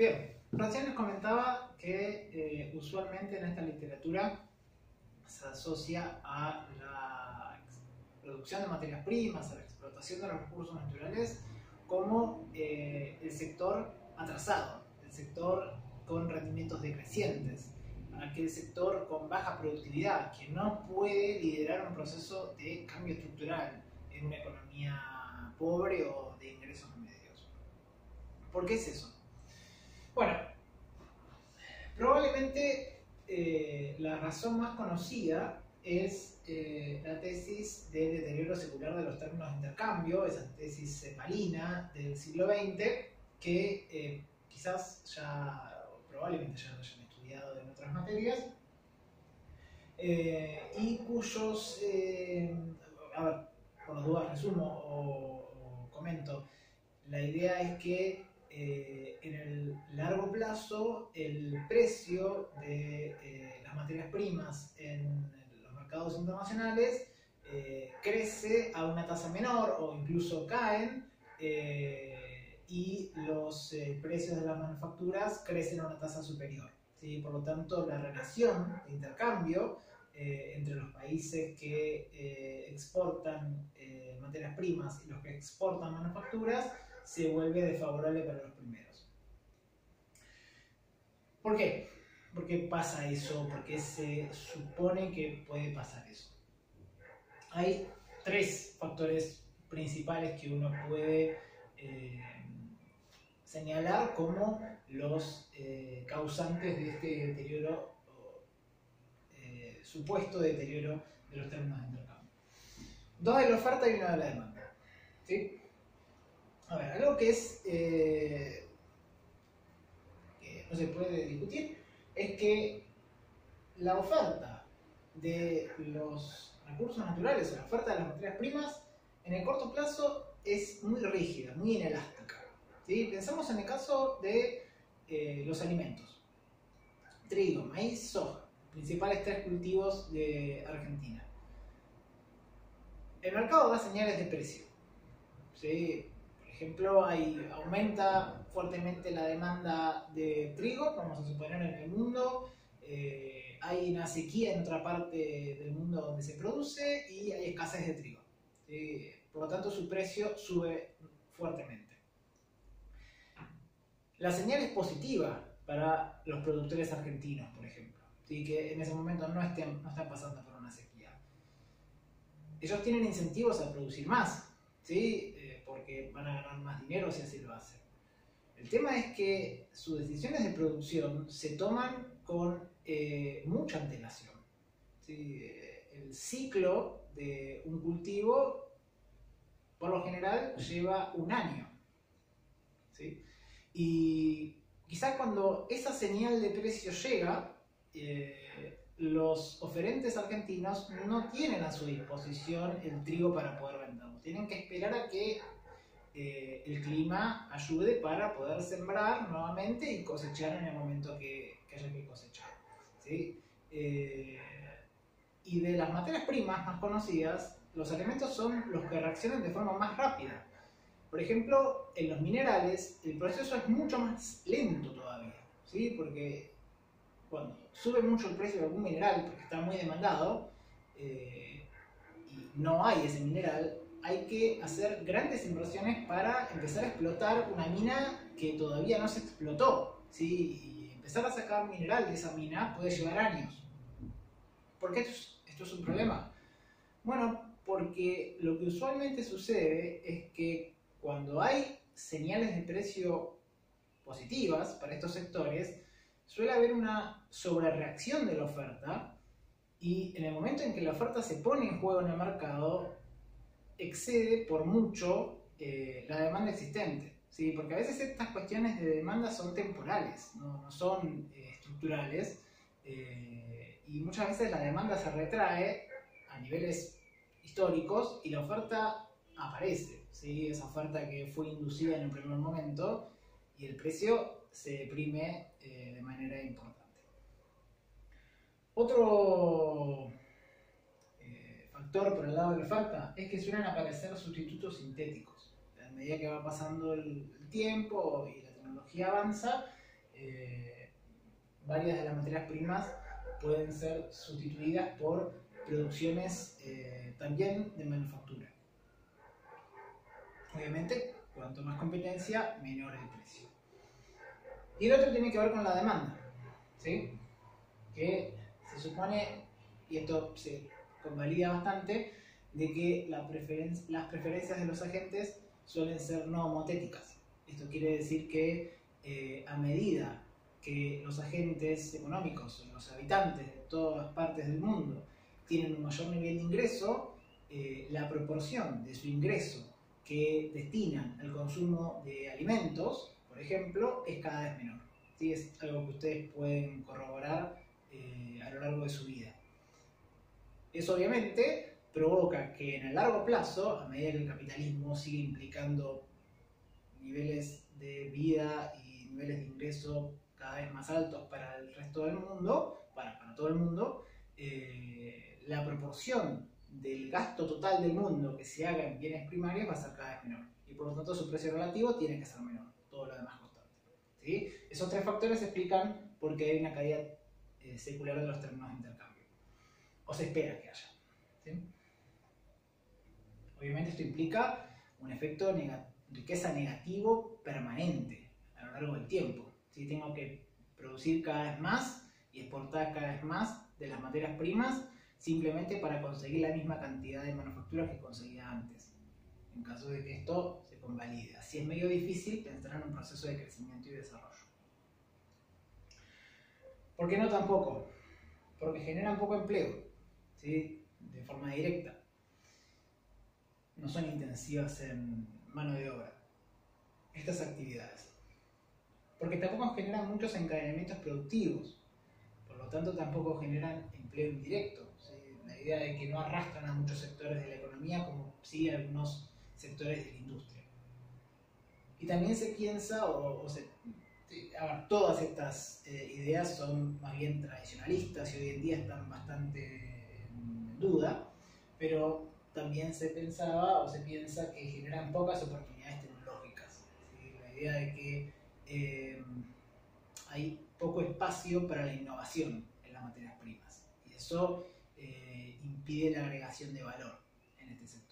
Bien, recién les comentaba que usualmente en esta literatura se asocia a la producción de materias primas, a la explotación de los recursos naturales, como el sector atrasado, el sector con rendimientos decrecientes, aquel sector con baja productividad, que no puede liderar un proceso de cambio estructural en una economía pobre o de ingresos medios. ¿Por qué es eso? Bueno, probablemente la razón más conocida es la tesis del deterioro secular de los términos de intercambio, esa tesis cepalina del siglo XX, que quizás ya, o probablemente ya lo hayan estudiado en otras materias, y cuyos, a ver, por las dudas resumo o comento, la idea es que en el largo plazo el precio de las materias primas en los mercados internacionales crece a una tasa menor o incluso caen, y los precios de las manufacturas crecen a una tasa superior, ¿sí? Por lo tanto, la relación de intercambio entre los países que exportan materias primas y los que exportan manufacturas se vuelve desfavorable para los primeros. ¿Por qué? ¿Por qué pasa eso? ¿Por qué se supone que puede pasar eso? Hay tres factores principales que uno puede señalar como los causantes de este deterioro, supuesto deterioro de los términos de intercambio. Dos de la oferta y una de la demanda, ¿sí? A ver, algo que es que no se puede discutir es que la oferta de los recursos naturales o la oferta de las materias primas en el corto plazo es muy rígida, muy inelástica, ¿sí? Pensamos en el caso de los alimentos: trigo, maíz, soja, principales tres cultivos de Argentina. El mercado da señales de precio, ¿sí? Por ejemplo, aumenta fuertemente la demanda de trigo, vamos a suponer, en el mundo. Hay una sequía en otra parte del mundo donde se produce y hay escasez de trigo. Por lo tanto, su precio sube fuertemente. La señal es positiva para los productores argentinos, por ejemplo, ¿sí? Que en ese momento no están pasando por una sequía. Ellos tienen incentivos a producir más, ¿sí? Porque van a ganar más dinero si así lo hacen. El tema es que sus decisiones de producción se toman con mucha antelación, ¿sí? El ciclo de un cultivo, por lo general, lleva un año, ¿sí? Y quizás cuando esa señal de precio llega, los oferentes argentinos no tienen a su disposición el trigo para poder venderlo. Tienen que esperar a que el clima ayude para poder sembrar nuevamente y cosechar en el momento que haya que cosechar, ¿sí? Y de las materias primas más conocidas, los alimentos son los que reaccionan de forma más rápida. Por ejemplo, en los minerales el proceso es mucho más lento todavía, ¿sí? Porque cuando sube mucho el precio de algún mineral porque está muy demandado y no hay ese mineral, hay que hacer grandes inversiones para empezar a explotar una mina que todavía no se explotó, ¿sí? Y empezar a sacar mineral de esa mina puede llevar años. ¿Por qué esto es un problema? Bueno, porque lo que usualmente sucede es que cuando hay señales de precio positivas para estos sectores, suele haber una sobrereacción de la oferta y en el momento en que la oferta se pone en juego en el mercado, excede por mucho la demanda existente, ¿sí? Porque a veces estas cuestiones de demanda son temporales, no son estructurales, y muchas veces la demanda se retrae a niveles históricos y la oferta aparece, ¿sí? Esa oferta que fue inducida en el primer momento y el precio se deprime de manera importante. Otro factor por el lado de la oferta es que suelen aparecer sustitutos sintéticos. A medida que va pasando el tiempo y la tecnología avanza, varias de las materias primas pueden ser sustituidas por producciones también de manufactura. Obviamente, cuanto más competencia, menor el precio. Y el otro tiene que ver con la demanda, ¿sí? Que se supone, y esto se convalida bastante, de que las preferencias de los agentes suelen ser no homotéticas. Esto quiere decir que a medida que los agentes económicos, los habitantes de todas partes del mundo, tienen un mayor nivel de ingreso, la proporción de su ingreso que destinan al consumo de alimentos, por ejemplo, es cada vez menor. ¿Sí? Es algo que ustedes pueden corroborar a lo largo de su vida. Eso obviamente provoca que en el largo plazo, a medida que el capitalismo sigue implicando niveles de vida y niveles de ingreso cada vez más altos para el resto del mundo, para todo el mundo, la proporción del gasto total del mundo que se haga en bienes primarios va a ser cada vez menor. Y por lo tanto su precio relativo tiene que ser menor, todo lo demás constante. ¿Sí? Esos tres factores explican por qué hay una caída secular de los términos de intercambio. O se espera que haya. ¿Sí? Obviamente esto implica un efecto riqueza negativo permanente a lo largo del tiempo. ¿Sí? Tengo que producir cada vez más y exportar cada vez más de las materias primas simplemente para conseguir la misma cantidad de manufacturas que conseguía antes, en caso de que esto se convalide. Así es medio difícil pensar en un proceso de crecimiento y desarrollo. ¿Por qué no tampoco? Porque generan poco empleo, ¿sí? De forma directa. No son intensivas en mano de obra estas actividades. Porque tampoco generan muchos encadenamientos productivos, por lo tanto tampoco generan empleo indirecto. ¿Sí? La idea de que no arrastran a muchos sectores de la economía como sí algunos sectores de la industria. Y también se piensa, todas estas ideas son más bien tradicionalistas y hoy en día están bastante en duda, pero también se pensaba o se piensa que generan pocas oportunidades tecnológicas. ¿Sí? La idea de que hay poco espacio para la innovación en las materias primas y eso impide la agregación de valor en este sector.